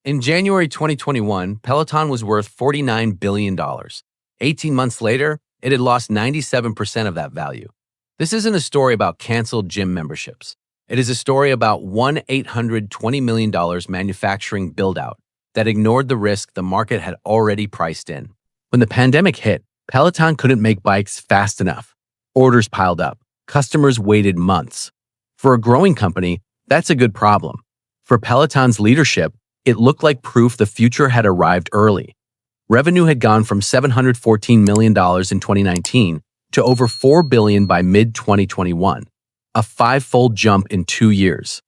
In January 2021, Peloton was worth $49 billion. 18 months later, it had lost 97% of that value. This isn't a story about canceled gym memberships. It is a story about $1,820 million manufacturing build-out that ignored the risk the market had already priced in. When the pandemic hit, Peloton couldn't make bikes fast enough. Orders piled up. Customers waited months. For a growing company, that's a good problem. For Peloton's leadership, it looked like proof the future had arrived early. Revenue had gone from $714 million in 2019 to over $4 billion by mid-2021, a five-fold jump in 2 years.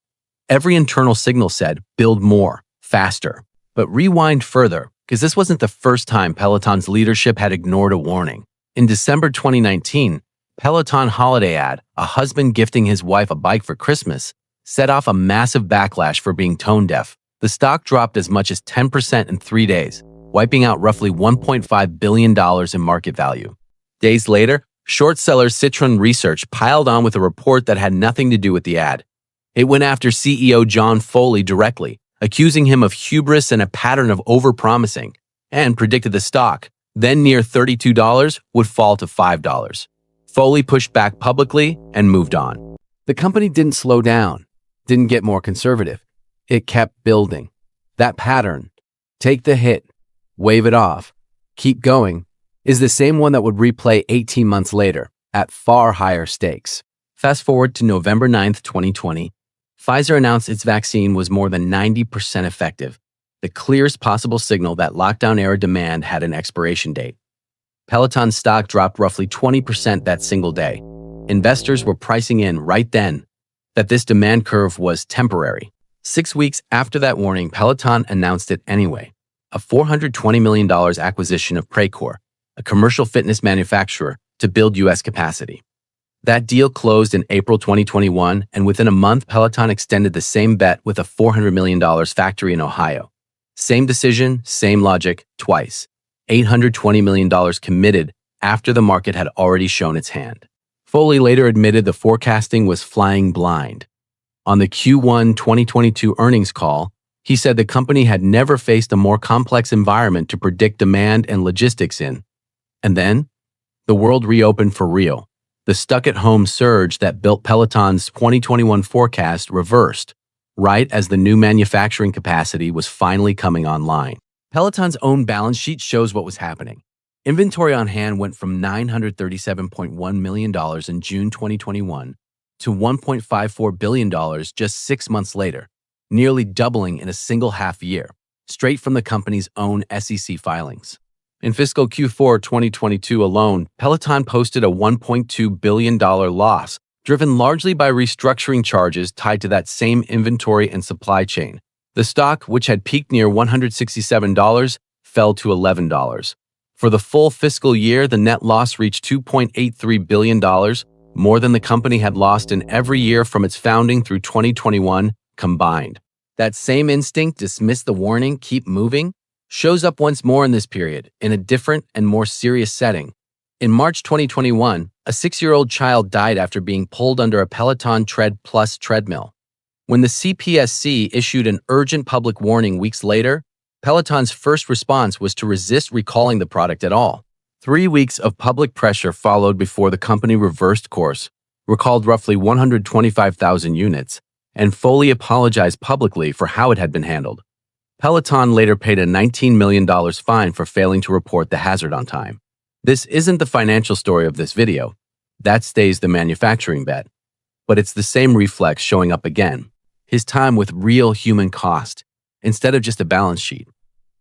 Every internal signal said, build more, faster. But rewind further, because this wasn't the first time Peloton's leadership had ignored a warning. In December 2019, Peloton holiday ad, a husband gifting his wife a bike for Christmas, set off a massive backlash for being tone deaf. The stock dropped as much as 10% in 3 days, wiping out roughly $1.5 billion in market value. Days later, short seller Citron Research piled on with a report that had nothing to do with the ad. It went after CEO John Foley directly, accusing him of hubris and a pattern of overpromising, and predicted the stock, then near $32, would fall to $5. Foley pushed back publicly and moved on. The company didn't slow down, didn't get more conservative. It kept building. That pattern, take the hit, wave it off, keep going, is the same one that would replay 18 months later at far higher stakes. Fast forward to November 9th, 2020, Pfizer announced its vaccine was more than 90% effective, the clearest possible signal that lockdown-era demand had an expiration date. Peloton's stock dropped roughly 20% that single day. Investors were pricing in right then that this demand curve was temporary. 6 weeks after that warning, Peloton announced it anyway, a $420 million acquisition of Precor, a commercial fitness manufacturer, to build U.S. capacity. That deal closed in April 2021, and within a month, Peloton extended the same bet with a $400 million factory in Ohio. Same decision, same logic, twice. $820 million committed after the market had already shown its hand. Foley later admitted the forecasting was flying blind. On the Q1 2022 earnings call, he said the company had never faced a more complex environment to predict demand and logistics in. And then, the world reopened for real. The stuck-at-home surge that built Peloton's 2021 forecast reversed, right as the new manufacturing capacity was finally coming online. Peloton's own balance sheet shows what was happening. Inventory on hand went from $937.1 million in June 2021 to $1.54 billion just 6 months later, nearly doubling in a single half year, straight from the company's own SEC filings. In fiscal Q4 2022 alone, Peloton posted a $1.2 billion loss, driven largely by restructuring charges tied to that same inventory and supply chain. The stock, which had peaked near $167, fell to $11. For the full fiscal year, the net loss reached $2.83 billion, more than the company had lost in every year from its founding through 2021 combined. That same instinct, dismiss the warning, keep moving, shows up once more in this period, in a different and more serious setting. In March 2021, a 6-year-old child died after being pulled under a Peloton Tread Plus treadmill. When the CPSC issued an urgent public warning weeks later, Peloton's first response was to resist recalling the product at all. 3 weeks of public pressure followed before the company reversed course, recalled roughly 125,000 units, and fully apologized publicly for how it had been handled. Peloton later paid a $19 million fine for failing to report the hazard on time. This isn't the financial story of this video. That stays the manufacturing bet. But it's the same reflex showing up again. His time with real human cost, instead of just a balance sheet.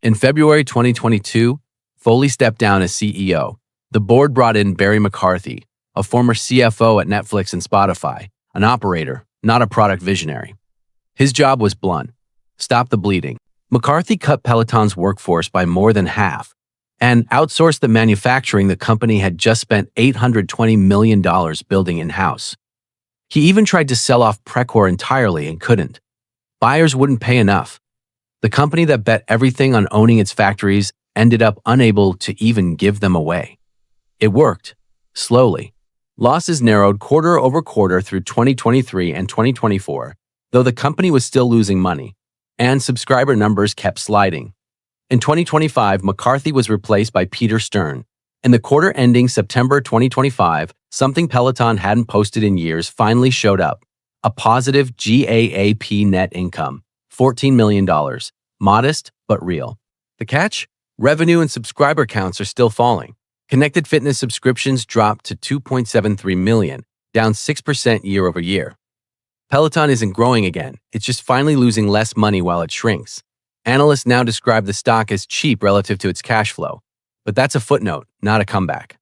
In February 2022, Foley stepped down as CEO. The board brought in Barry McCarthy, a former CFO at Netflix and Spotify, an operator, not a product visionary. His job was blunt: stop the bleeding. McCarthy cut Peloton's workforce by more than half and outsourced the manufacturing the company had just spent $820 million building in-house. He even tried to sell off Precor entirely and couldn't. Buyers wouldn't pay enough. The company that bet everything on owning its factories ended up unable to even give them away. It worked, slowly. Losses narrowed quarter over quarter through 2023 and 2024, though the company was still losing money. and subscriber numbers kept sliding. In 2025, McCarthy was replaced by Peter Stern. In the quarter ending September 2025, something Peloton hadn't posted in years finally showed up. A positive GAAP net income, $14 million. Modest, but real. The catch? Revenue and subscriber counts are still falling. Connected fitness subscriptions dropped to 2.73 million, down 6% year over year. Peloton isn't growing again, it's just finally losing less money while it shrinks. Analysts now describe the stock as cheap relative to its cash flow. But that's a footnote, not a comeback.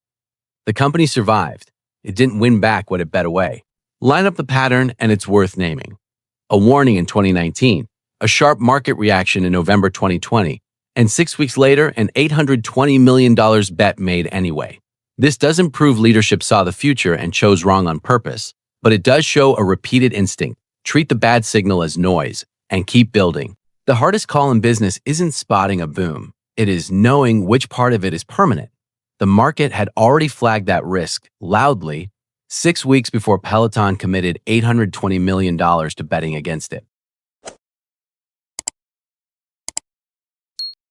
The company survived. It didn't win back what it bet away. Line up the pattern, and it's worth naming. A warning in 2019, a sharp market reaction in November 2020, and 6 weeks later, an $820 million bet made anyway. This doesn't prove leadership saw the future and chose wrong on purpose, but it does show a repeated instinct: treat the bad signal as noise and keep building. The hardest call in business isn't spotting a boom. It is knowing which part of it is permanent. The market had already flagged that risk loudly 6 weeks before Peloton committed $820 million to betting against it.